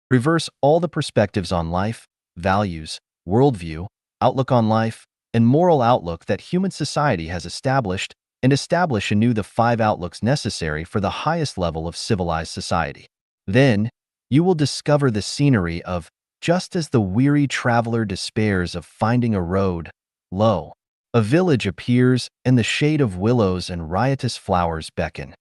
Reverse all the perspectives on life, values, worldview, outlook on life, and moral outlook that human society has established, and establish anew the five outlooks necessary for the highest level of civilized society. Then, you will discover the scenery of just as the weary traveler despairs of finding a road, lo, a village appears, and the shade of willows and riotous flowers beckon.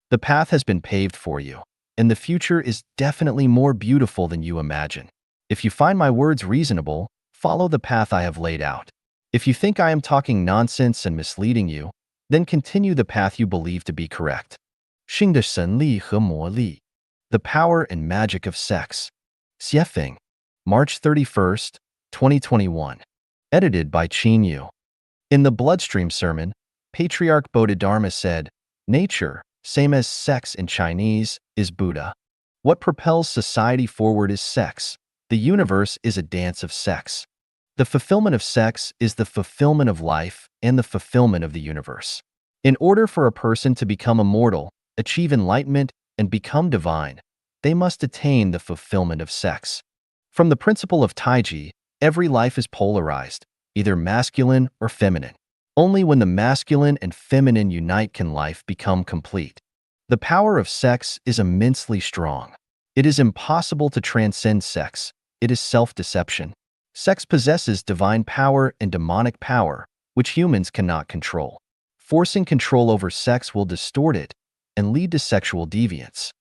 The path has been paved for you, and the future is definitely more beautiful than you imagine. If you find my words reasonable, follow the path I have laid out. If you think I am talking nonsense and misleading you, then continue the path you believe to be correct. 性的神力和魔力, the power and magic of sex. Xiefeng, March 31st, 2021. Edited by Qin Yu. In the Bloodstream Sermon, Patriarch Bodhidharma said, "Nature, same as sex in Chinese, is Buddha. What propels society forward is sex. The universe is a dance of sex. The fulfillment of sex is the fulfillment of life and the fulfillment of the universe. In order for a person to become immortal, achieve enlightenment, and become divine, they must attain the fulfillment of sex." From the principle of Taiji, every life is polarized, either masculine or feminine. Only when the masculine and feminine unite can life become complete. The power of sex is immensely strong. It is impossible to transcend sex. It is self-deception. Sex possesses divine power and demonic power, which humans cannot control. Forcing control over sex will distort it and lead to sexual deviance.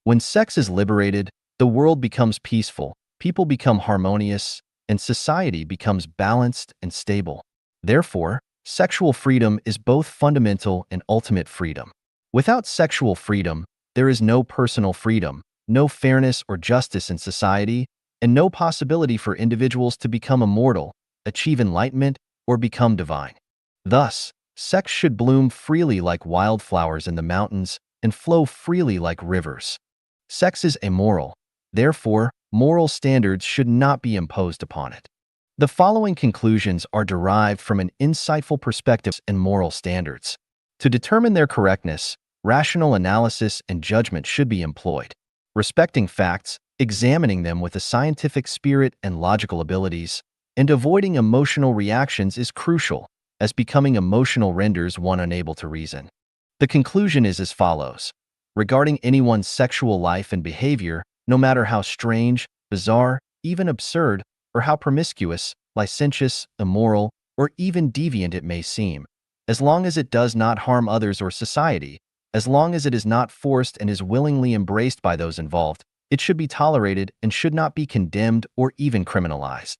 When sex is liberated, the world becomes peaceful, people become harmonious, and society becomes balanced and stable. Therefore, sexual freedom is both fundamental and ultimate freedom. Without sexual freedom, there is no personal freedom, no fairness or justice in society, and no possibility for individuals to become immortal, achieve enlightenment, or become divine. Thus, sex should bloom freely like wildflowers in the mountains and flow freely like rivers. Sex is amoral. Therefore, moral standards should not be imposed upon it. The following conclusions are derived from an insightful perspective and moral standards. To determine their correctness, rational analysis and judgment should be employed. Respecting facts, examining them with a scientific spirit and logical abilities, and avoiding emotional reactions is crucial, as becoming emotional renders one unable to reason. The conclusion is as follows. Regarding anyone's sexual life and behavior, no matter how strange, bizarre, even absurd, or how promiscuous, licentious, immoral, or even deviant it may seem, as long as it does not harm others or society, as long as it is not forced and is willingly embraced by those involved, it should be tolerated and should not be condemned or even criminalized.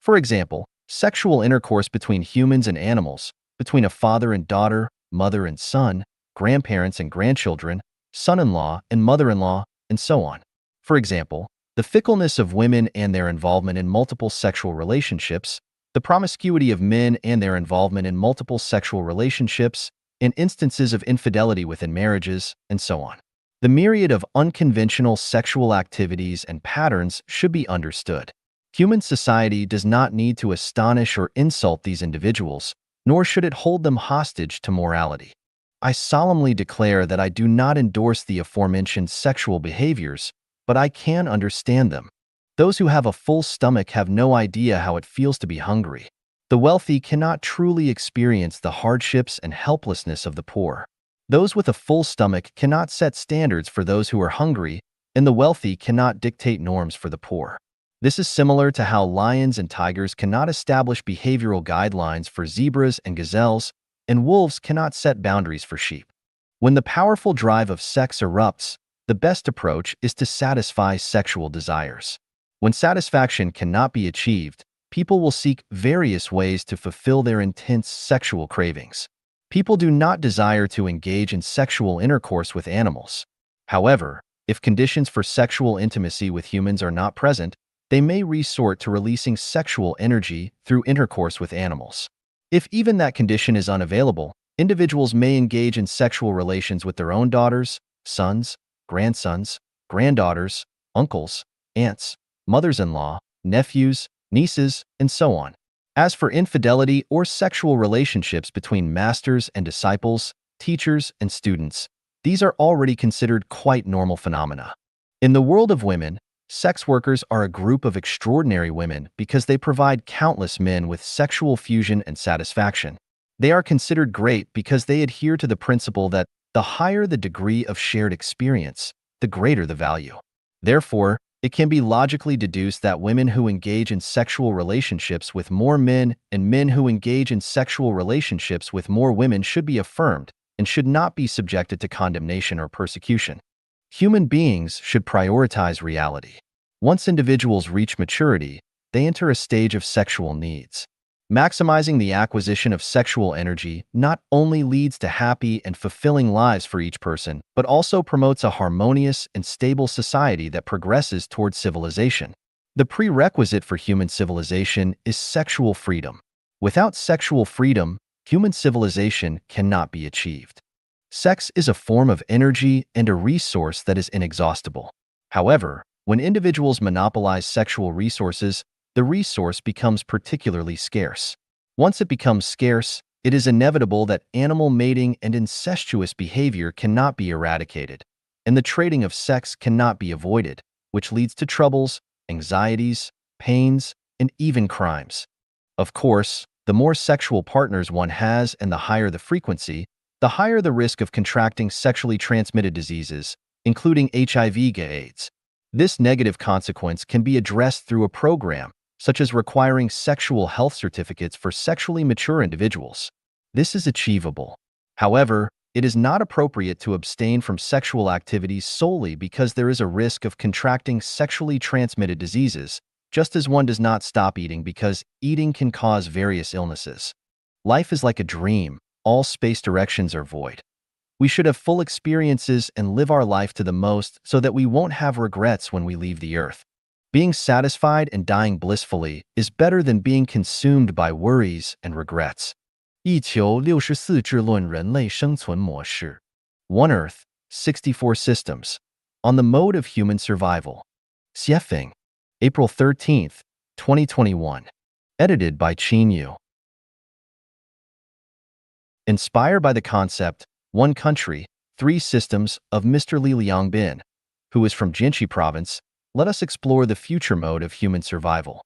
For example, sexual intercourse between humans and animals, between a father and daughter, mother and son, grandparents and grandchildren, son-in-law and mother-in-law, and so on. For example, the fickleness of women and their involvement in multiple sexual relationships, the promiscuity of men and their involvement in multiple sexual relationships, and instances of infidelity within marriages, and so on. The myriad of unconventional sexual activities and patterns should be understood. Human society does not need to astonish or insult these individuals, nor should it hold them hostage to morality. I solemnly declare that I do not endorse the aforementioned sexual behaviors, but I can understand them. Those who have a full stomach have no idea how it feels to be hungry. The wealthy cannot truly experience the hardships and helplessness of the poor. Those with a full stomach cannot set standards for those who are hungry, and the wealthy cannot dictate norms for the poor. This is similar to how lions and tigers cannot establish behavioral guidelines for zebras and gazelles, and wolves cannot set boundaries for sheep. When the powerful drive of sex erupts, the best approach is to satisfy sexual desires. When satisfaction cannot be achieved, people will seek various ways to fulfill their intense sexual cravings. People do not desire to engage in sexual intercourse with animals. However, if conditions for sexual intimacy with humans are not present, they may resort to releasing sexual energy through intercourse with animals. If even that condition is unavailable, individuals may engage in sexual relations with their own daughters, sons, grandsons, granddaughters, uncles, aunts, mothers-in-law, nephews, nieces, and so on. As for infidelity or sexual relationships between masters and disciples, teachers and students, these are already considered quite normal phenomena. In the world of women, Sex workers are a group of extraordinary women because they provide countless men with sexual fusion and satisfaction. They are considered great because they adhere to the principle that the higher the degree of shared experience, the greater the value. Therefore, it can be logically deduced that women who engage in sexual relationships with more men and men who engage in sexual relationships with more women should be affirmed and should not be subjected to condemnation or persecution. Human beings should prioritize reality. Once individuals reach maturity, they enter a stage of sexual needs. Maximizing the acquisition of sexual energy not only leads to happy and fulfilling lives for each person, but also promotes a harmonious and stable society that progresses towards civilization. The prerequisite for human civilization is sexual freedom. Without sexual freedom, human civilization cannot be achieved. Sex is a form of energy and a resource that is inexhaustible. However, when individuals monopolize sexual resources, the resource becomes particularly scarce. Once it becomes scarce, it is inevitable that animal mating and incestuous behavior cannot be eradicated, and the trading of sex cannot be avoided, which leads to troubles, anxieties, pains, and even crimes. Of course, the more sexual partners one has and the higher the frequency, the higher the risk of contracting sexually transmitted diseases, including HIV/AIDS. This negative consequence can be addressed through a program, such as requiring sexual health certificates for sexually mature individuals. This is achievable. However, it is not appropriate to abstain from sexual activities solely because there is a risk of contracting sexually transmitted diseases, just as one does not stop eating because eating can cause various illnesses. Life is like a dream. All space directions are void. We should have full experiences and live our life to the most so that we won't have regrets when we leave the earth. Being satisfied and dying blissfully is better than being consumed by worries and regrets. 一求64智论人类生存模式. One Earth, 64 Systems. On the Mode of Human Survival. Xiefeng. April 13th, 2021. Edited by Qin Yu. Inspired by the concept, One Country, Three Systems of Mr. Li Liangbin, who is from Jinshi Province, let us explore the future mode of human survival.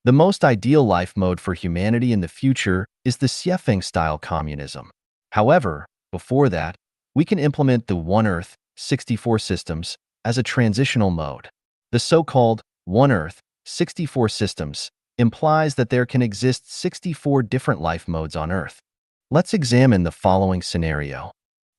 The most ideal life mode for humanity in the future is the Xiefeng-style communism. However, before that, we can implement the One Earth, 64 Systems as a transitional mode. The so-called One Earth, 64 Systems implies that there can exist 64 different life modes on Earth. Let's examine the following scenario.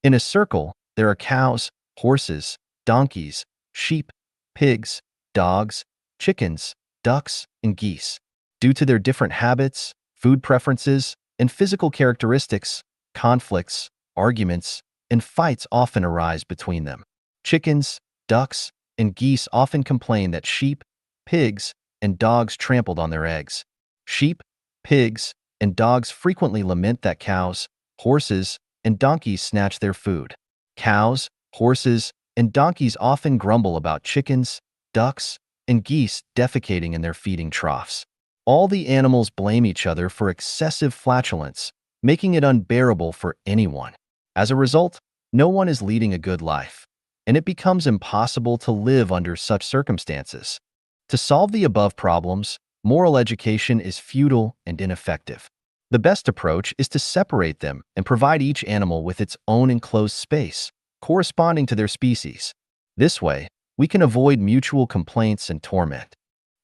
In a circle, there are cows, horses, donkeys, sheep, pigs, dogs, chickens, ducks, and geese. Due to their different habits, food preferences, and physical characteristics, conflicts, arguments, and fights often arise between them. Chickens, ducks, and geese often complain that sheep, pigs, and dogs trampled on their eggs. Sheep, pigs, and dogs frequently lament that cows, horses, and donkeys snatch their food. Cows, horses, and donkeys often grumble about chickens, ducks, and geese defecating in their feeding troughs. All the animals blame each other for excessive flatulence, making it unbearable for anyone. As a result, no one is leading a good life, and it becomes impossible to live under such circumstances. To solve the above problems, moral education is futile and ineffective. The best approach is to separate them and provide each animal with its own enclosed space, corresponding to their species. This way, we can avoid mutual complaints and torment.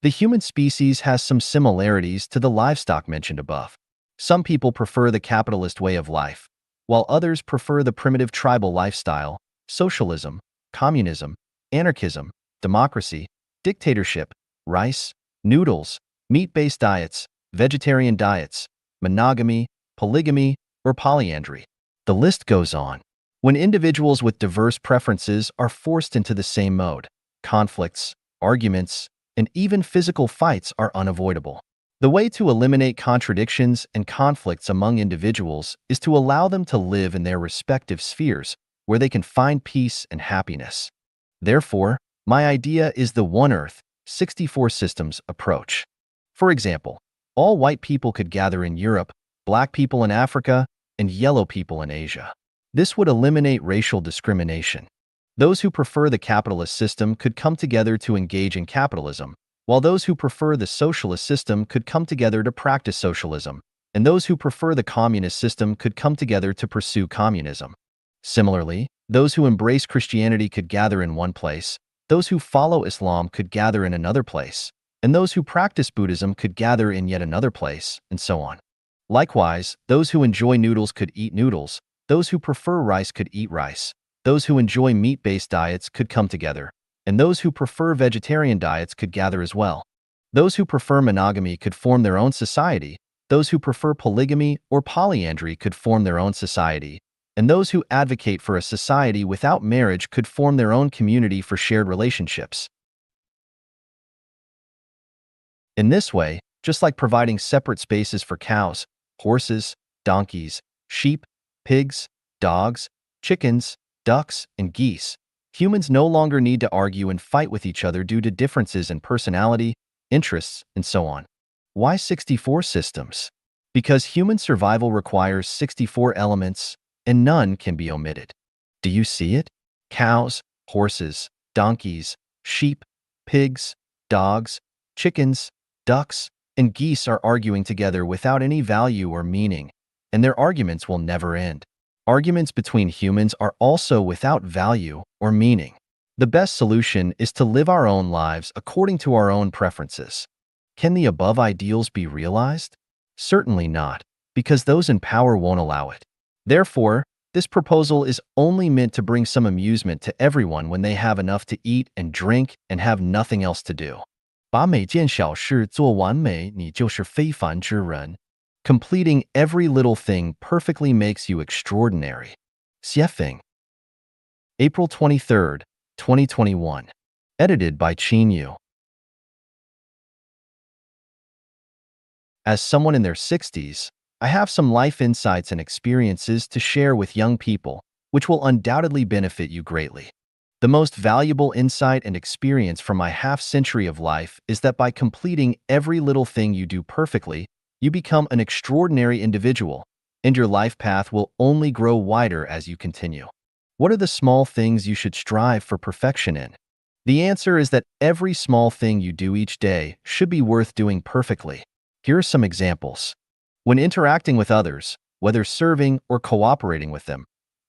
The human species has some similarities to the livestock mentioned above. Some people prefer the capitalist way of life, while others prefer the primitive tribal lifestyle, socialism, communism, anarchism, democracy, dictatorship, rice, noodles, meat-based diets, vegetarian diets, monogamy, polygamy, or polyandry. The list goes on. When individuals with diverse preferences are forced into the same mode, conflicts, arguments, and even physical fights are unavoidable. The way to eliminate contradictions and conflicts among individuals is to allow them to live in their respective spheres where they can find peace and happiness. Therefore, my idea is the One Earth, 64 Systems approach. For example, all white people could gather in Europe, black people in Africa, and yellow people in Asia. This would eliminate racial discrimination. Those who prefer the capitalist system could come together to engage in capitalism, while those who prefer the socialist system could come together to practice socialism, and those who prefer the communist system could come together to pursue communism. Similarly, those who embrace Christianity could gather in one place, those who follow Islam could gather in another place, and those who practice Buddhism could gather in yet another place, and so on. Likewise, those who enjoy noodles could eat noodles, those who prefer rice could eat rice, those who enjoy meat-based diets could come together, and those who prefer vegetarian diets could gather as well. Those who prefer monogamy could form their own society, those who prefer polygamy or polyandry could form their own society, and those who advocate for a society without marriage could form their own community for shared relationships. In this way, just like providing separate spaces for cows, horses, donkeys, sheep, pigs, dogs, chickens, ducks, and geese, humans no longer need to argue and fight with each other due to differences in personality, interests, and so on. Why 64 systems? Because human survival requires 64 elements, and none can be omitted. Do you see it? Cows, horses, donkeys, sheep, pigs, dogs, chickens, ducks, and geese are arguing together without any value or meaning, and their arguments will never end. Arguments between humans are also without value or meaning. The best solution is to live our own lives according to our own preferences. Can the above ideals be realized? Certainly not, because those in power won't allow it. Therefore, this proposal is only meant to bring some amusement to everyone when they have enough to eat and drink and have nothing else to do. 把每件小事做完美，你就是非凡之人. Completing every little thing perfectly makes you extraordinary. Xiefeng. April 23, 2021. Edited by Qin Yu. As someone in their 60s, I have some life insights and experiences to share with young people, which will undoubtedly benefit you greatly. The most valuable insight and experience from my half-century of life is that by completing every little thing you do perfectly, you become an extraordinary individual, and your life path will only grow wider as you continue. What are the small things you should strive for perfection in? The answer is that every small thing you do each day should be worth doing perfectly. Here are some examples. When interacting with others, whether serving or cooperating with them,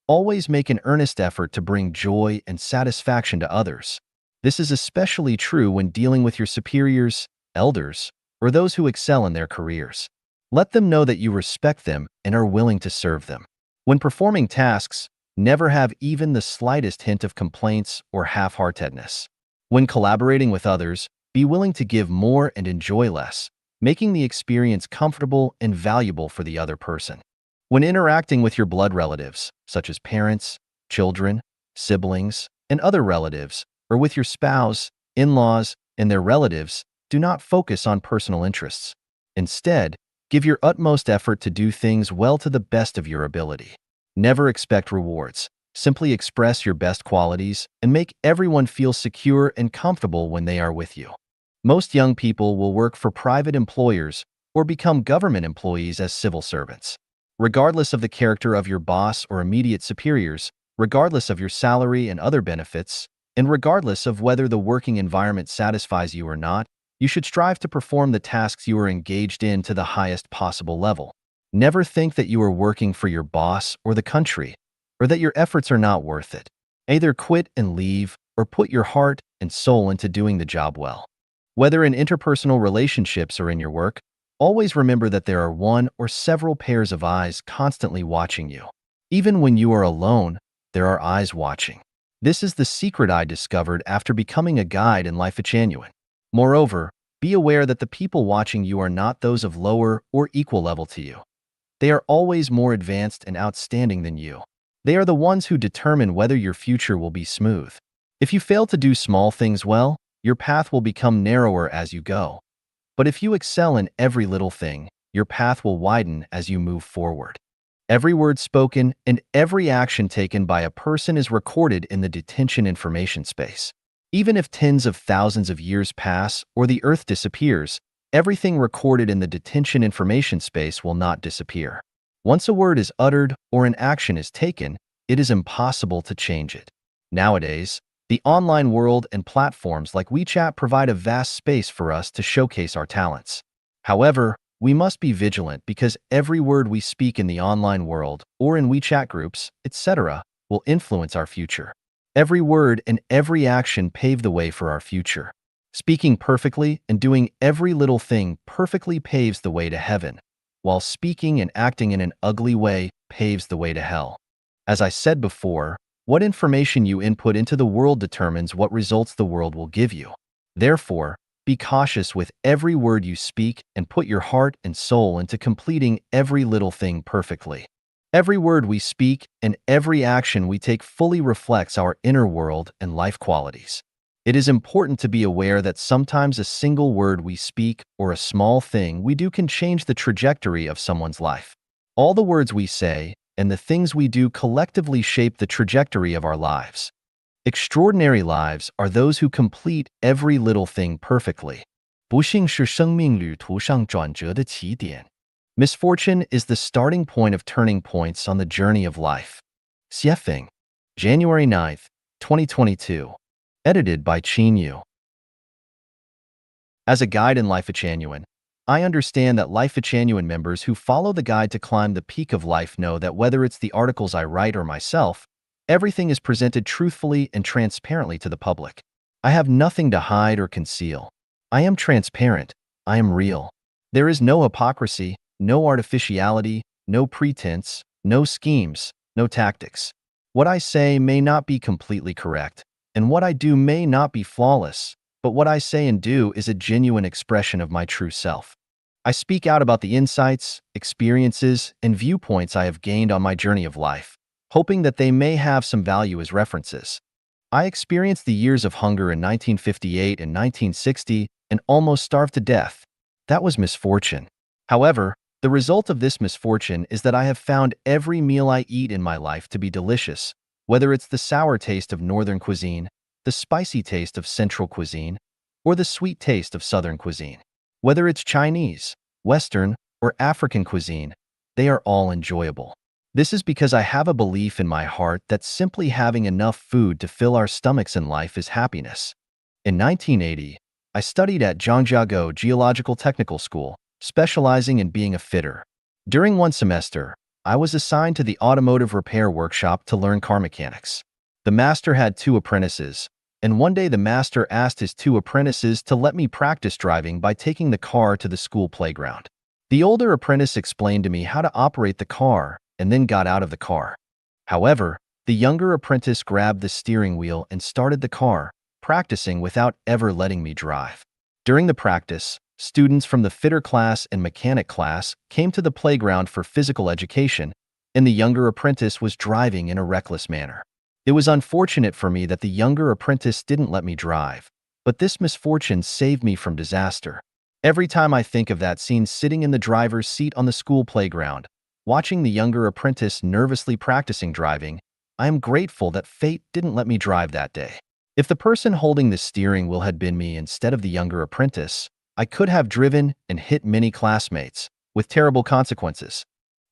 always make an earnest effort to bring joy and satisfaction to others. This is especially true when dealing with your superiors, elders, or those who excel in their careers. Let them know that you respect them and are willing to serve them. When performing tasks, never have even the slightest hint of complaints or half-heartedness. When collaborating with others, be willing to give more and enjoy less, making the experience comfortable and valuable for the other person. When interacting with your blood relatives, such as parents, children, siblings, and other relatives, or with your spouse, in-laws, and their relatives, do not focus on personal interests. Instead, give your utmost effort to do things well to the best of your ability. Never expect rewards. Simply express your best qualities and make everyone feel secure and comfortable when they are with you. Most young people will work for private employers or become government employees as civil servants. Regardless of the character of your boss or immediate superiors, regardless of your salary and other benefits, and regardless of whether the working environment satisfies you or not, you should strive to perform the tasks you are engaged in to the highest possible level. Never think that you are working for your boss or the country, or that your efforts are not worth it. Either quit and leave, or put your heart and soul into doing the job well. Whether in interpersonal relationships or in your work, always remember that there are one or several pairs of eyes constantly watching you. Even when you are alone, there are eyes watching. This is the secret I discovered after becoming a guide in Life Genuine. Moreover, be aware that the people watching you are not those of lower or equal level to you. They are always more advanced and outstanding than you. They are the ones who determine whether your future will be smooth. If you fail to do small things well, your path will become narrower as you go. But if you excel in every little thing, your path will widen as you move forward. Every word spoken and every action taken by a person is recorded in the detention information space. Even if tens of thousands of years pass or the Earth disappears, everything recorded in the detention information space will not disappear. Once a word is uttered or an action is taken, it is impossible to change it. Nowadays, the online world and platforms like WeChat provide a vast space for us to showcase our talents. However, we must be vigilant because every word we speak in the online world or in WeChat groups, etc., will influence our future. Every word and every action pave the way for our future. Speaking perfectly and doing every little thing perfectly paves the way to heaven, while speaking and acting in an ugly way paves the way to hell. As I said before, what information you input into the world determines what results the world will give you. Therefore, be cautious with every word you speak and put your heart and soul into completing every little thing perfectly. Every word we speak and every action we take fully reflects our inner world and life qualities. It is important to be aware that sometimes a single word we speak or a small thing we do can change the trajectory of someone's life. All the words we say and the things we do collectively shape the trajectory of our lives. Extraordinary lives are those who complete every little thing perfectly. 不幸是生命旅途上转折的起点. Misfortune is the starting point of turning points on the journey of life. Xiefeng, January 9th, 2022. Edited by Qin Yu. As a guide in Life Genuine, I understand that Life Genuine members who follow the guide to climb the peak of life know that whether it's the articles I write or myself, everything is presented truthfully and transparently to the public. I have nothing to hide or conceal. I am transparent. I am real. There is no hypocrisy, no artificiality, no pretense, no schemes, no tactics. What I say may not be completely correct, and what I do may not be flawless, but what I say and do is a genuine expression of my true self. I speak out about the insights, experiences, and viewpoints I have gained on my journey of life, hoping that they may have some value as references. I experienced the years of hunger in 1958 and 1960 and almost starved to death. That was misfortune. However, the result of this misfortune is that I have found every meal I eat in my life to be delicious, whether it's the sour taste of Northern cuisine, the spicy taste of Central cuisine, or the sweet taste of Southern cuisine. Whether it's Chinese, Western, or African cuisine, they are all enjoyable. This is because I have a belief in my heart that simply having enough food to fill our stomachs in life is happiness. In 1980, I studied at Zhangjiago Geological Technical School, specializing in being a fitter. During one semester, I was assigned to the automotive repair workshop to learn car mechanics. The master had 2 apprentices, and one day the master asked his 2 apprentices to let me practice driving by taking the car to the school playground. The older apprentice explained to me how to operate the car and then got out of the car. However, the younger apprentice grabbed the steering wheel and started the car, practicing without ever letting me drive. During the practice, students from the fitter class and mechanic class came to the playground for physical education, and the younger apprentice was driving in a reckless manner. It was unfortunate for me that the younger apprentice didn't let me drive, but this misfortune saved me from disaster. Every time I think of that scene sitting in the driver's seat on the school playground, watching the younger apprentice nervously practicing driving, I am grateful that fate didn't let me drive that day. If the person holding the steering wheel had been me instead of the younger apprentice, I could have driven and hit many classmates, with terrible consequences.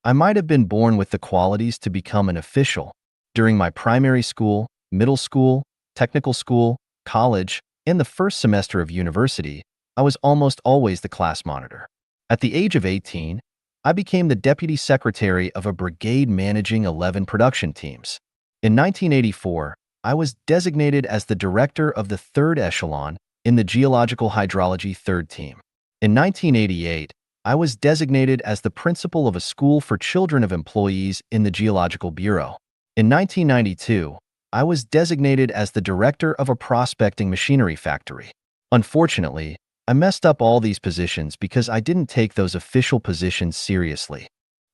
I might have been born with the qualities to become an official. During my primary school, middle school, technical school, college, and the first semester of university, I was almost always the class monitor. At the age of 18, I became the deputy secretary of a brigade managing 11 production teams. In 1984, I was designated as the director of the 3rd echelon in the Geological Hydrology 3rd team. In 1988, I was designated as the principal of a school for children of employees in the Geological Bureau. In 1992, I was designated as the director of a prospecting machinery factory. Unfortunately, I messed up all these positions because I didn't take those official positions seriously.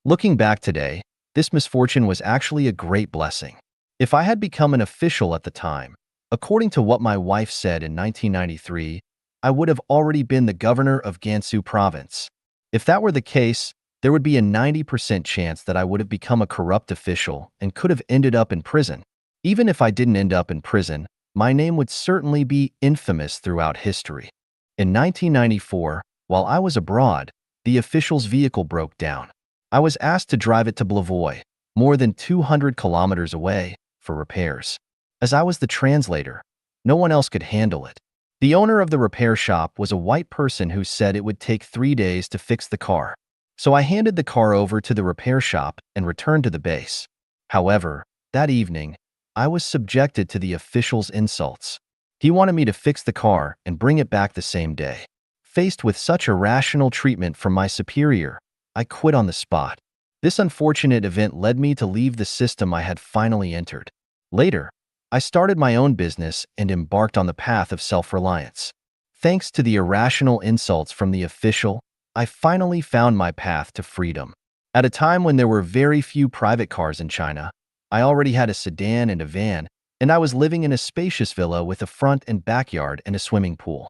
Looking back today, this misfortune was actually a great blessing. If I had become an official at the time, according to what my wife said in 1993, I would have already been the governor of Gansu province. If that were the case, there would be a 90% chance that I would have become a corrupt official and could have ended up in prison. Even if I didn't end up in prison, my name would certainly be infamous throughout history. In 1994, while I was abroad, the official's vehicle broke down. I was asked to drive it to Blavoy, more than 200 kilometers away, for repairs. As I was the translator, no one else could handle it. The owner of the repair shop was a white person who said it would take 3 days to fix the car. So I handed the car over to the repair shop and returned to the base. However, that evening, I was subjected to the official's insults. He wanted me to fix the car and bring it back the same day. Faced with such irrational treatment from my superior, I quit on the spot. This unfortunate event led me to leave the system I had finally entered. Later, I started my own business and embarked on the path of self-reliance. Thanks to the irrational insults from the official, I finally found my path to freedom. At a time when there were very few private cars in China, I already had a sedan and a van, and I was living in a spacious villa with a front and backyard and a swimming pool.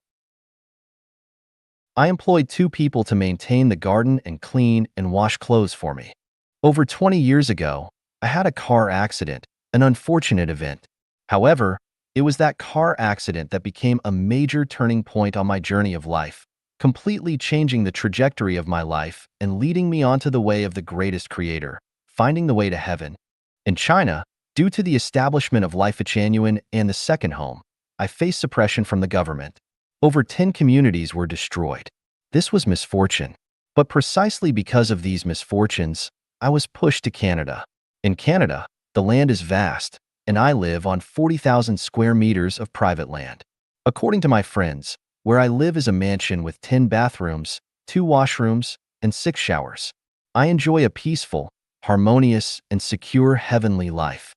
I employed 2 people to maintain the garden and clean and wash clothes for me. Over 20 years ago, I had a car accident, an unfortunate event. However, it was that car accident that became a major turning point on my journey of life, completely changing the trajectory of my life and leading me onto the way of the greatest creator, finding the way to heaven. In China, due to the establishment of Life Genuine and the second home, I faced suppression from the government. Over 10 communities were destroyed. This was misfortune. But precisely because of these misfortunes, I was pushed to Canada. In Canada, the land is vast, and I live on 40,000 square meters of private land. According to my friends, where I live is a mansion with 10 bathrooms, 2 washrooms, and 6 showers. I enjoy a peaceful, harmonious, and secure heavenly life.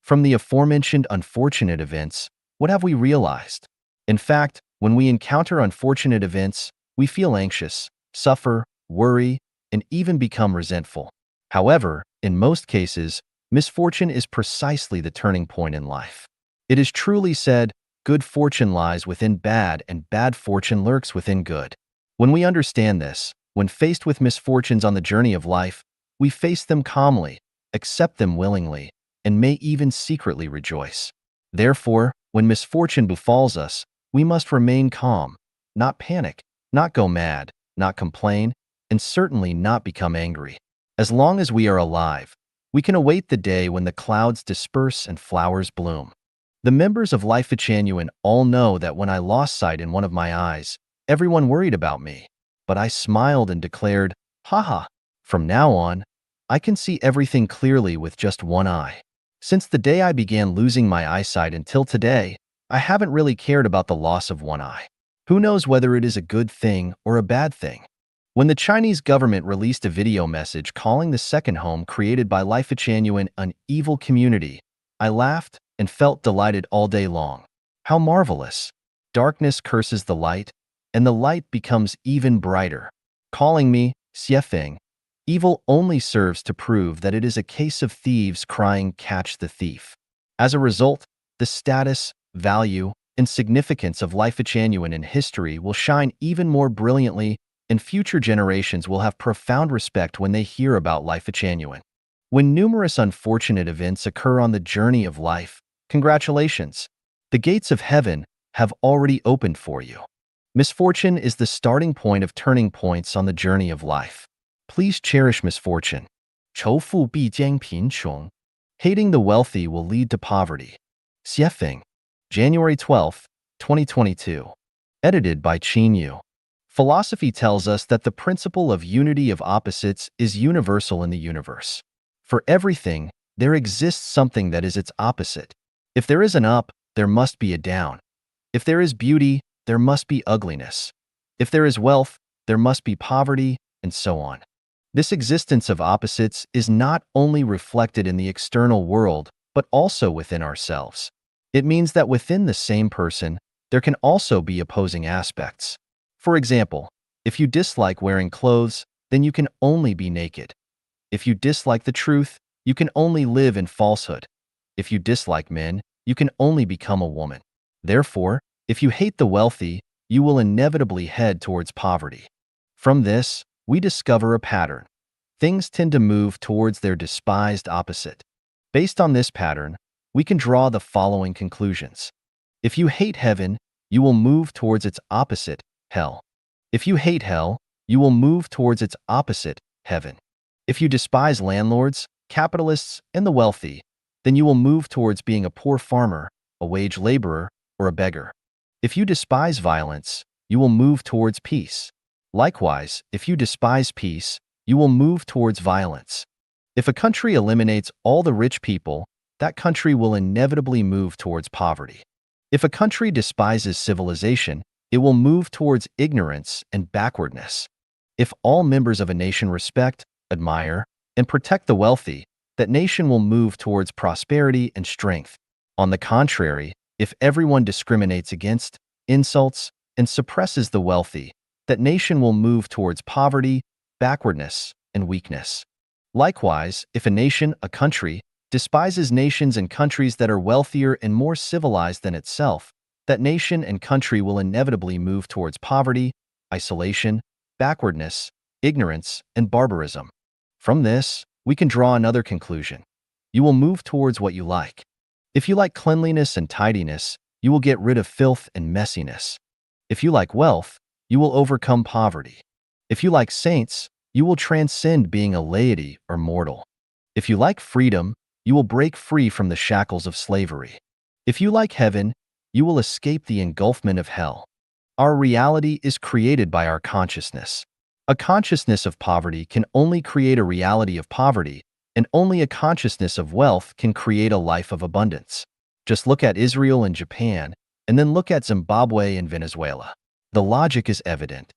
From the aforementioned unfortunate events, what have we realized? In fact, when we encounter unfortunate events, we feel anxious, suffer, worry, and even become resentful. However, in most cases, misfortune is precisely the turning point in life. It is truly said, good fortune lies within bad and bad fortune lurks within good. When we understand this, when faced with misfortunes on the journey of life, we face them calmly, accept them willingly, and may even secretly rejoice. Therefore, when misfortune befalls us, we must remain calm, not panic, not go mad, not complain, and certainly not become angry. As long as we are alive, we can await the day when the clouds disperse and flowers bloom. The members of Life Genuine all know that when I lost sight in one of my eyes, everyone worried about me. But I smiled and declared, haha, from now on, I can see everything clearly with just one eye. Since the day I began losing my eyesight until today, I haven't really cared about the loss of one eye. Who knows whether it is a good thing or a bad thing? When the Chinese government released a video message calling the second home created by Life Genuine an evil community, I laughed and felt delighted all day long. How marvelous! Darkness curses the light, and the light becomes even brighter. Calling me Xiefeng, evil only serves to prove that it is a case of thieves crying, "Catch the thief." As a result, the status, value, and significance of Life Genuine in history will shine even more brilliantly, and future generations will have profound respect when they hear about Life Genuine. When numerous unfortunate events occur on the journey of life, congratulations! The gates of heaven have already opened for you. Misfortune is the starting point of turning points on the journey of life. Please cherish misfortune. 仇富必将贫穷. Hating the wealthy will lead to poverty. Xiefeng, January 12, 2022. Edited by Qin Yu. Philosophy tells us that the principle of unity of opposites is universal in the universe. For everything, there exists something that is its opposite. If there is an up, there must be a down. If there is beauty, there must be ugliness. If there is wealth, there must be poverty, and so on. This existence of opposites is not only reflected in the external world, but also within ourselves. It means that within the same person, there can also be opposing aspects. For example, if you dislike wearing clothes, then you can only be naked. If you dislike the truth, you can only live in falsehood. If you dislike men, you can only become a woman. Therefore, if you hate the wealthy, you will inevitably head towards poverty. From this, we discover a pattern. Things tend to move towards their despised opposite. Based on this pattern, we can draw the following conclusions. If you hate heaven, you will move towards its opposite, hell. If you hate hell, you will move towards its opposite, heaven. If you despise landlords, capitalists, and the wealthy, then you will move towards being a poor farmer, a wage laborer, or a beggar. If you despise violence, you will move towards peace. Likewise, if you despise peace, you will move towards violence. If a country eliminates all the rich people, that country will inevitably move towards poverty. If a country despises civilization, it will move towards ignorance and backwardness. If all members of a nation respect, admire, and protect the wealthy, that nation will move towards prosperity and strength. On the contrary, if everyone discriminates against, insults, and suppresses the wealthy, that nation will move towards poverty, backwardness, and weakness. Likewise, if a nation, a country, despises nations and countries that are wealthier and more civilized than itself, that nation and country will inevitably move towards poverty, isolation, backwardness, ignorance, and barbarism. From this, we can draw another conclusion. You will move towards what you like. If you like cleanliness and tidiness, you will get rid of filth and messiness. If you like wealth, you will overcome poverty. If you like saints, you will transcend being a laity or mortal. If you like freedom, you will break free from the shackles of slavery. If you like heaven, you will escape the engulfment of hell. Our reality is created by our consciousness. A consciousness of poverty can only create a reality of poverty, and only a consciousness of wealth can create a life of abundance. Just look at Israel and Japan, and then look at Zimbabwe and Venezuela. The logic is evident.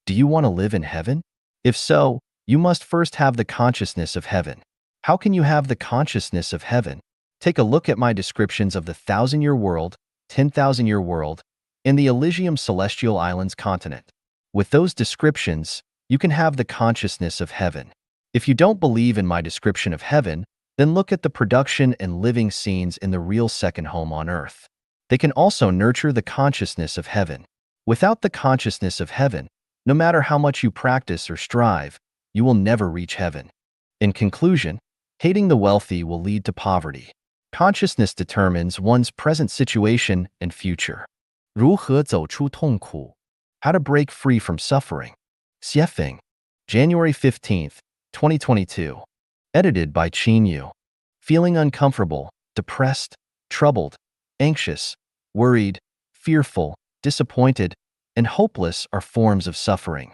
Do you want to live in heaven? If so, you must first have the consciousness of heaven. How can you have the consciousness of heaven? Take a look at my descriptions of the 1,000-year world, 10,000-year world, and the Elysium Celestial Islands continent. With those descriptions, you can have the consciousness of heaven. If you don't believe in my description of heaven, then look at the production and living scenes in the real second home on earth. They can also nurture the consciousness of heaven. Without the consciousness of heaven, no matter how much you practice or strive, you will never reach heaven. In conclusion, hating the wealthy will lead to poverty. Consciousness determines one's present situation and future. 如何走出痛苦? How to break free from suffering. Xiefeng, January 15th, 2022. Edited by Qin Yu. Feeling uncomfortable, depressed, troubled, anxious, worried, fearful, disappointed, and hopeless are forms of suffering.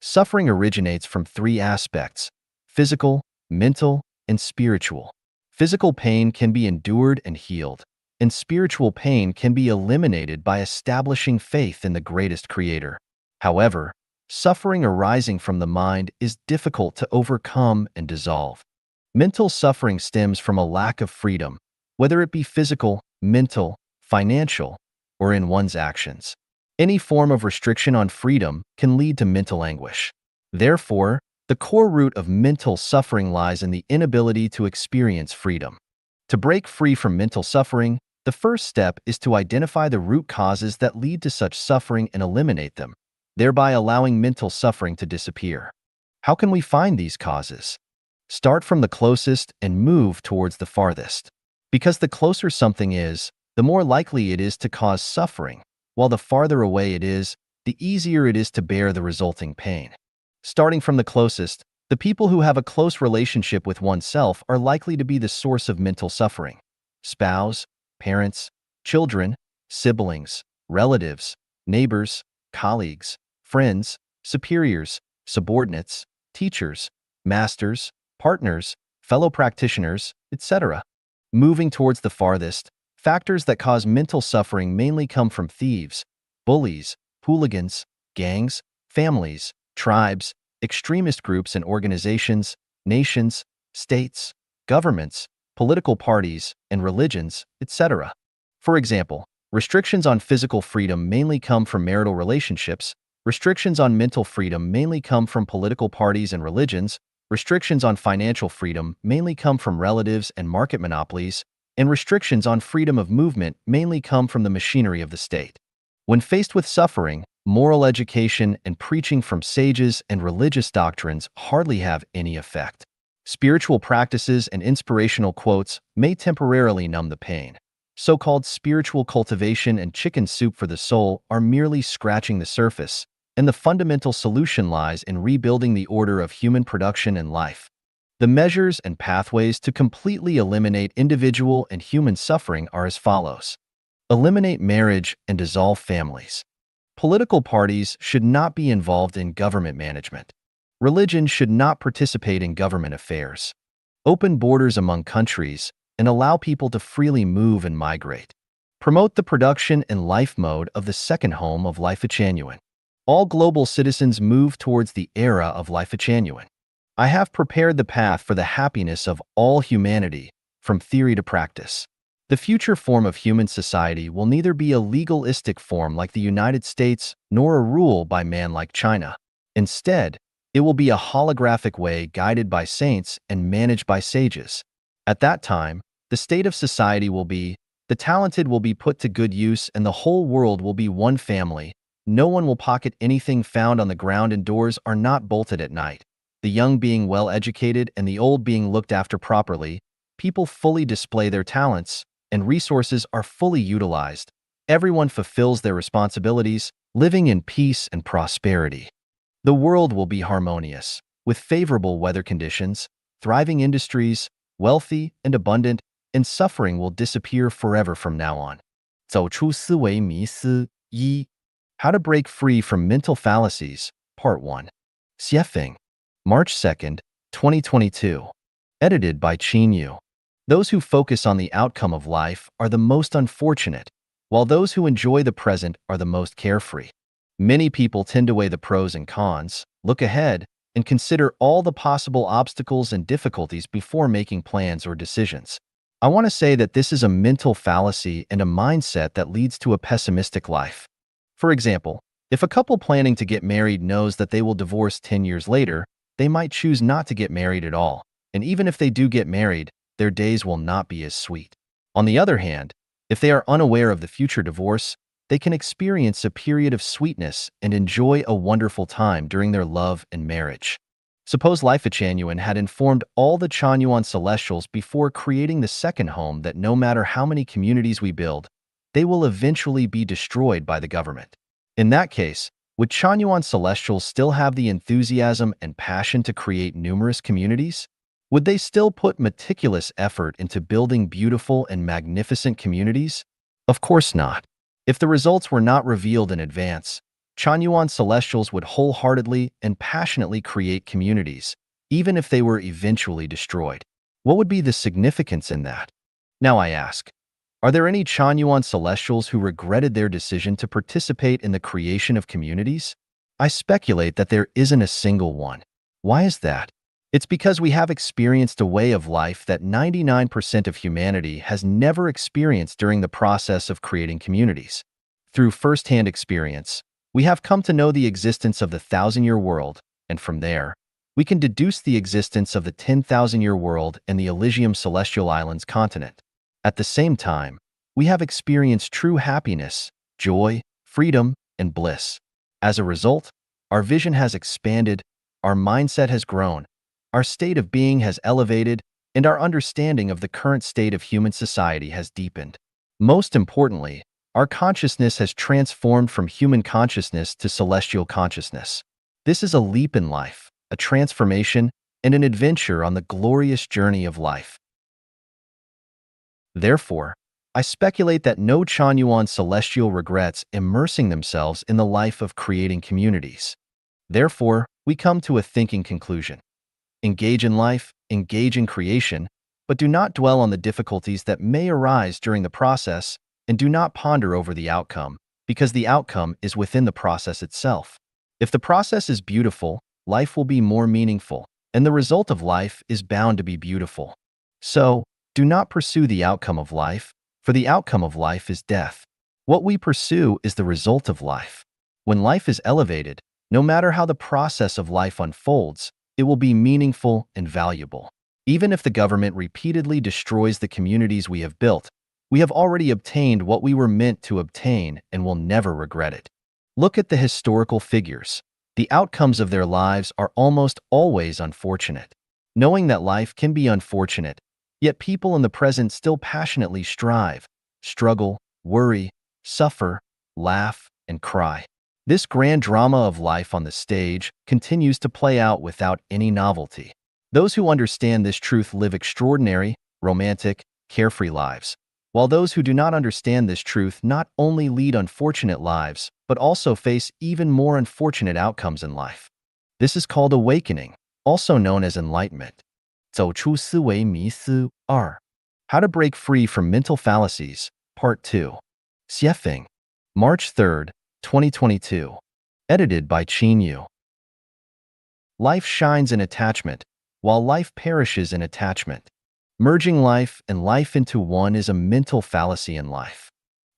Suffering originates from three aspects: physical, mental, and spiritual. Physical pain can be endured and healed, and spiritual pain can be eliminated by establishing faith in the greatest creator. However, suffering arising from the mind is difficult to overcome and dissolve. Mental suffering stems from a lack of freedom, whether it be physical, mental, financial, or in one's actions. Any form of restriction on freedom can lead to mental anguish. Therefore, the core root of mental suffering lies in the inability to experience freedom. To break free from mental suffering, the first step is to identify the root causes that lead to such suffering and eliminate them, thereby allowing mental suffering to disappear. How can we find these causes? Start from the closest and move towards the farthest. Because the closer something is, the more likely it is to cause suffering, while the farther away it is, the easier it is to bear the resulting pain. Starting from the closest, the people who have a close relationship with oneself are likely to be the source of mental suffering. Spouse, parents, children, siblings, relatives, neighbors, colleagues, friends, superiors, subordinates, teachers, masters, partners, fellow practitioners, etc. Moving towards the farthest, factors that cause mental suffering mainly come from thieves, bullies, hooligans, gangs, families, tribes, extremist groups and organizations, nations, states, governments, political parties, and religions, etc. For example, restrictions on physical freedom mainly come from marital relationships, restrictions on mental freedom mainly come from political parties and religions, restrictions on financial freedom mainly come from relatives and market monopolies, and restrictions on freedom of movement mainly come from the machinery of the state. When faced with suffering, moral education and preaching from sages and religious doctrines hardly have any effect. Spiritual practices and inspirational quotes may temporarily numb the pain. So-called spiritual cultivation and chicken soup for the soul are merely scratching the surface, and the fundamental solution lies in rebuilding the order of human production and life. The measures and pathways to completely eliminate individual and human suffering are as follows. Eliminate marriage and dissolve families. Political parties should not be involved in government management. Religion should not participate in government affairs. Open borders among countries and allow people to freely move and migrate. Promote the production and life mode of the second home of Life Genuine. All global citizens move towards the era of Life Genuine. I have prepared the path for the happiness of all humanity, from theory to practice. The future form of human society will neither be a legalistic form like the United States nor a rule by man like China. Instead, it will be a holographic way guided by saints and managed by sages. At that time, the state of society will be, the talented will be put to good use and the whole world will be one family. No one will pocket anything found on the ground and doors are not bolted at night. The young being well educated and the old being looked after properly, people fully display their talents, and resources are fully utilized. Everyone fulfills their responsibilities, living in peace and prosperity. The world will be harmonious, with favorable weather conditions, thriving industries, wealthy and abundant, and suffering will disappear forever from now on. 走出思维迷思一 How to Break Free from Mental Fallacies, Part 1. Xiefeng, March 2nd, 2022. Edited by Qin Yu. Those who focus on the outcome of life are the most unfortunate, while those who enjoy the present are the most carefree. Many people tend to weigh the pros and cons, look ahead, and consider all the possible obstacles and difficulties before making plans or decisions. I want to say that this is a mental fallacy and a mindset that leads to a pessimistic life. For example, if a couple planning to get married knows that they will divorce 10 years later, they might choose not to get married at all, and even if they do get married, their days will not be as sweet. On the other hand, if they are unaware of the future divorce, they can experience a period of sweetness and enjoy a wonderful time during their love and marriage. Suppose Life Genuine had informed all the Chanyuan Celestials before creating the second home that no matter how many communities we build, they will eventually be destroyed by the government. In that case, would Chanyuan Celestials still have the enthusiasm and passion to create numerous communities? Would they still put meticulous effort into building beautiful and magnificent communities? Of course not. If the results were not revealed in advance, Chanyuan Celestials would wholeheartedly and passionately create communities, even if they were eventually destroyed. What would be the significance in that? Now I ask, are there any Chanyuan Celestials who regretted their decision to participate in the creation of communities? I speculate that there isn't a single one. Why is that? It's because we have experienced a way of life that 99% of humanity has never experienced during the process of creating communities. Through first-hand experience, we have come to know the existence of the 1,000-year world, and from there, we can deduce the existence of the 10,000-year world and the Elysium Celestial Islands continent. At the same time, we have experienced true happiness, joy, freedom, and bliss. As a result, our vision has expanded, our mindset has grown, our state of being has elevated, and our understanding of the current state of human society has deepened. Most importantly, our consciousness has transformed from human consciousness to celestial consciousness. This is a leap in life, a transformation, and an adventure on the glorious journey of life. Therefore, I speculate that no Chanyuan Celestial regrets immersing themselves in the life of creating communities. Therefore, we come to a thinking conclusion. Engage in life, engage in creation, but do not dwell on the difficulties that may arise during the process, and do not ponder over the outcome, because the outcome is within the process itself. If the process is beautiful, life will be more meaningful, and the result of life is bound to be beautiful. So, do not pursue the outcome of life, for the outcome of life is death. What we pursue is the result of life. When life is elevated, no matter how the process of life unfolds, it will be meaningful and valuable. Even if the government repeatedly destroys the communities we have built, we have already obtained what we were meant to obtain and will never regret it. Look at the historical figures. The outcomes of their lives are almost always unfortunate. Knowing that life can be unfortunate, yet people in the present still passionately strive, struggle, worry, suffer, laugh, and cry. This grand drama of life on the stage continues to play out without any novelty. Those who understand this truth live extraordinary, romantic, carefree lives. while those who do not understand this truth not only lead unfortunate lives, but also face even more unfortunate outcomes in life. This is called awakening, also known as enlightenment. 走出思维迷思2. How to break free from mental fallacies, Part 2. Xiefeng, March 3rd, 2022. Edited by Qin Yu. Life shines in attachment, while life perishes in attachment. Merging life and life into one is a mental fallacy in life.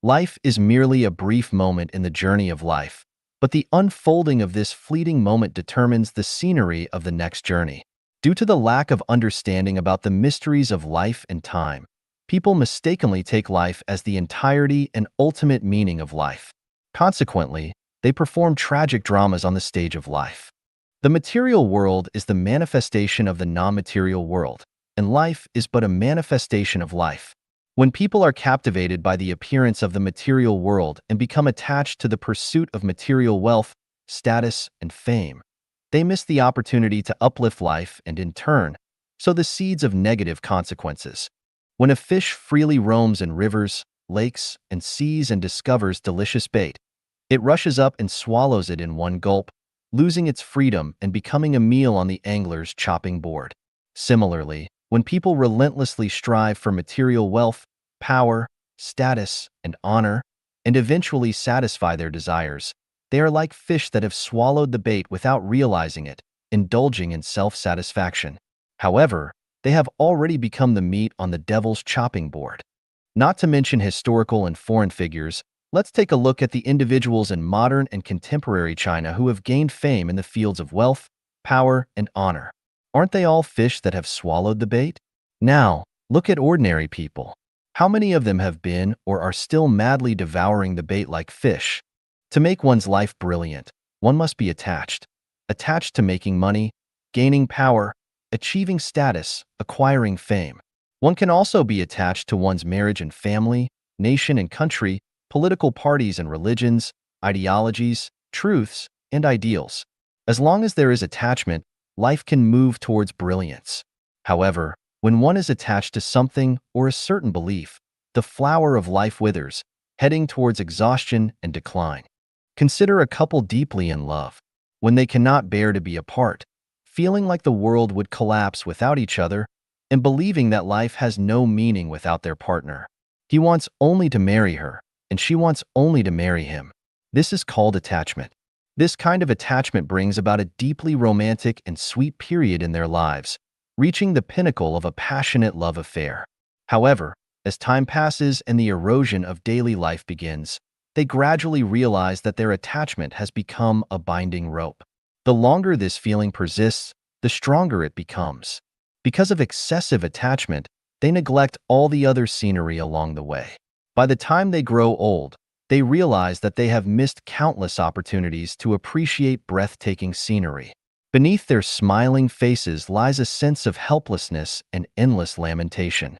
Life is merely a brief moment in the journey of life, but the unfolding of this fleeting moment determines the scenery of the next journey. Due to the lack of understanding about the mysteries of life and time, people mistakenly take life as the entirety and ultimate meaning of life. Consequently, they perform tragic dramas on the stage of life. The material world is the manifestation of the non-material world, and life is but a manifestation of life. When people are captivated by the appearance of the material world and become attached to the pursuit of material wealth, status, and fame, they miss the opportunity to uplift life and, in turn, sow the seeds of negative consequences. When a fish freely roams in rivers, lakes, and seas and discovers delicious bait, it rushes up and swallows it in one gulp, losing its freedom and becoming a meal on the angler's chopping board. Similarly, when people relentlessly strive for material wealth, power, status, and honor, and eventually satisfy their desires, they are like fish that have swallowed the bait without realizing it, indulging in self-satisfaction. However, they have already become the meat on the devil's chopping board. Not to mention historical and foreign figures, let's take a look at the individuals in modern and contemporary China who have gained fame in the fields of wealth, power, and honor. Aren't they all fish that have swallowed the bait? Now, look at ordinary people. How many of them have been or are still madly devouring the bait like fish? To make one's life brilliant, one must be attached. Attached to making money, gaining power, achieving status, acquiring fame. One can also be attached to one's marriage and family, nation and country, political parties and religions, ideologies, truths, and ideals. As long as there is attachment, life can move towards brilliance. However, when one is attached to something or a certain belief, the flower of life withers, heading towards exhaustion and decline. Consider a couple deeply in love. When they cannot bear to be apart, feeling like the world would collapse without each other, and believing that life has no meaning without their partner. He wants only to marry her, and she wants only to marry him. This is called attachment. This kind of attachment brings about a deeply romantic and sweet period in their lives, reaching the pinnacle of a passionate love affair. However, as time passes and the erosion of daily life begins, they gradually realize that their attachment has become a binding rope. The longer this feeling persists, the stronger it becomes. Because of excessive attachment, they neglect all the other scenery along the way. By the time they grow old, they realize that they have missed countless opportunities to appreciate breathtaking scenery. Beneath their smiling faces lies a sense of helplessness and endless lamentation.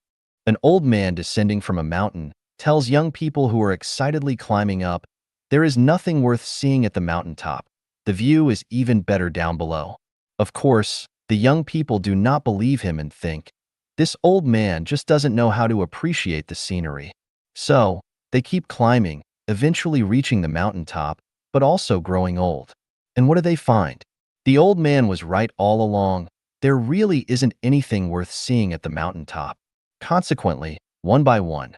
An old man descending from a mountain tells young people who are excitedly climbing up, "There is nothing worth seeing at the mountaintop. The view is even better down below." Of course, the young people do not believe him and think, "This old man just doesn't know how to appreciate the scenery." So, they keep climbing, eventually reaching the mountaintop, but also growing old. And what do they find? The old man was right all along. There really isn't anything worth seeing at the mountaintop. Consequently, one by one,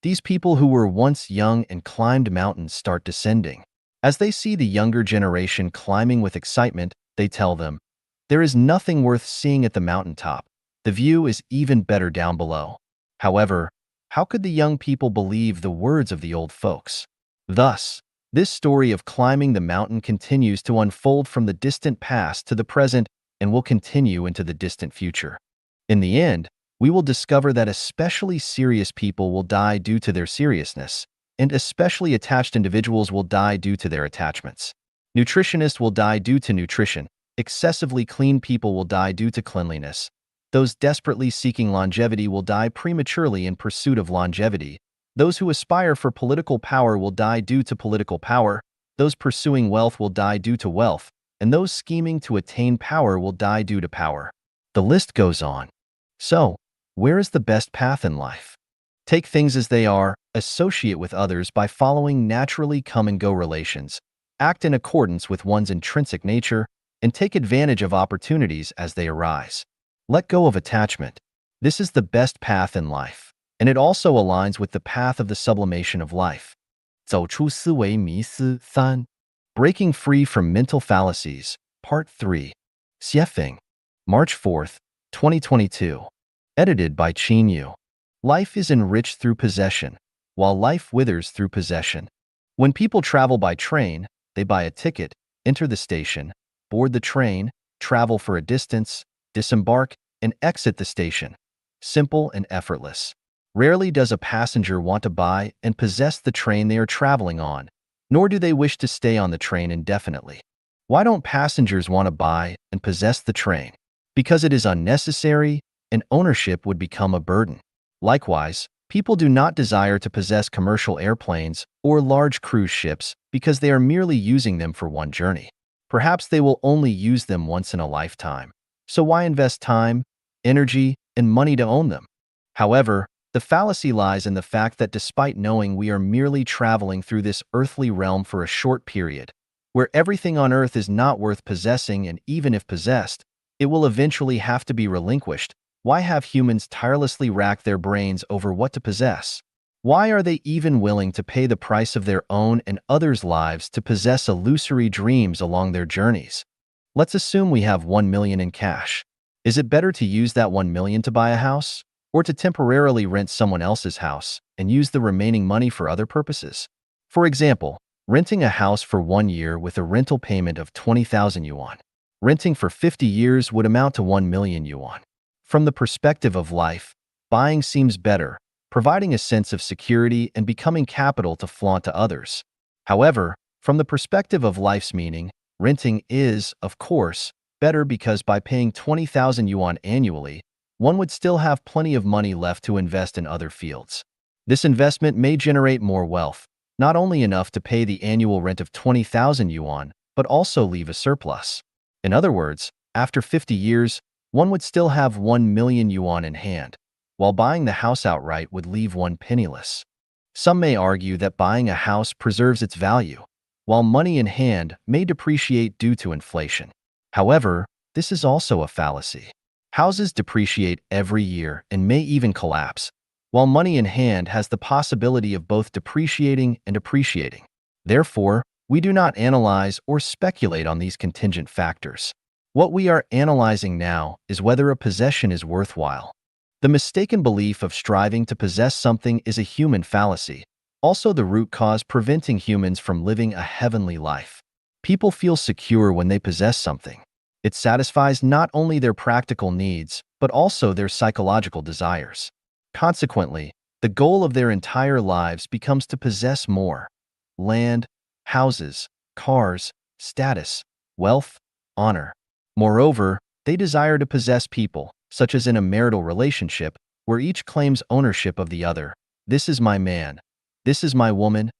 these people who were once young and climbed mountains start descending. As they see the younger generation climbing with excitement, they tell them, "There is nothing worth seeing at the mountaintop. The view is even better down below." However, how could the young people believe the words of the old folks? Thus, this story of climbing the mountain continues to unfold from the distant past to the present and will continue into the distant future. In the end, we will discover that especially serious people will die due to their seriousness, and especially attached individuals will die due to their attachments. Nutritionists will die due to nutrition. Excessively clean people will die due to cleanliness. Those desperately seeking longevity will die prematurely in pursuit of longevity. Those who aspire for political power will die due to political power. Those pursuing wealth will die due to wealth. And those scheming to attain power will die due to power. The list goes on. So, where is the best path in life? Take things as they are, associate with others by following naturally come-and-go relations, act in accordance with one's intrinsic nature, and take advantage of opportunities as they arise. Let go of attachment. This is the best path in life, and it also aligns with the path of the sublimation of life. 走出思维迷思3. Breaking Free from Mental Fallacies, Part 3. Xiefeng, March 4th, 2022. Edited by Qin Yu. Life is enriched through possession, while life withers through possession. When people travel by train, they buy a ticket, enter the station, board the train, travel for a distance, disembark, and exit the station. Simple and effortless. Rarely does a passenger want to buy and possess the train they are traveling on, nor do they wish to stay on the train indefinitely. Why don't passengers want to buy and possess the train? Because it is unnecessary, and ownership would become a burden. Likewise, people do not desire to possess commercial airplanes or large cruise ships because they are merely using them for one journey. Perhaps they will only use them once in a lifetime. So why invest time, energy, and money to own them? However, the fallacy lies in the fact that despite knowing we are merely traveling through this earthly realm for a short period, where everything on earth is not worth possessing, and even if possessed, it will eventually have to be relinquished, why have humans tirelessly racked their brains over what to possess? Why are they even willing to pay the price of their own and others' lives to possess illusory dreams along their journeys? Let's assume we have 1 million in cash. Is it better to use that 1 million to buy a house, or to temporarily rent someone else's house and use the remaining money for other purposes? For example, renting a house for 1 year with a rental payment of 20,000 yuan. Renting for 50 years would amount to 1 million yuan. From the perspective of life, buying seems better, providing a sense of security and becoming capital to flaunt to others. However, from the perspective of life's meaning, renting is, of course, better because by paying 20,000 yuan annually, one would still have plenty of money left to invest in other fields. This investment may generate more wealth, not only enough to pay the annual rent of 20,000 yuan, but also leave a surplus. In other words, after 50 years, one would still have 1 million yuan in hand, while buying the house outright would leave one penniless. Some may argue that buying a house preserves its value, while money in hand may depreciate due to inflation. However, this is also a fallacy. Houses depreciate every year and may even collapse, while money in hand has the possibility of both depreciating and appreciating. Therefore, we do not analyze or speculate on these contingent factors. What we are analyzing now is whether a possession is worthwhile. The mistaken belief of striving to possess something is a human fallacy, also the root cause preventing humans from living a heavenly life. People feel secure when they possess something. It satisfies not only their practical needs, but also their psychological desires. Consequently, the goal of their entire lives becomes to possess more: land, houses, cars, status, wealth, honor. Moreover, they desire to possess people, such as in a marital relationship, where each claims ownership of the other. This is my man. This is my woman.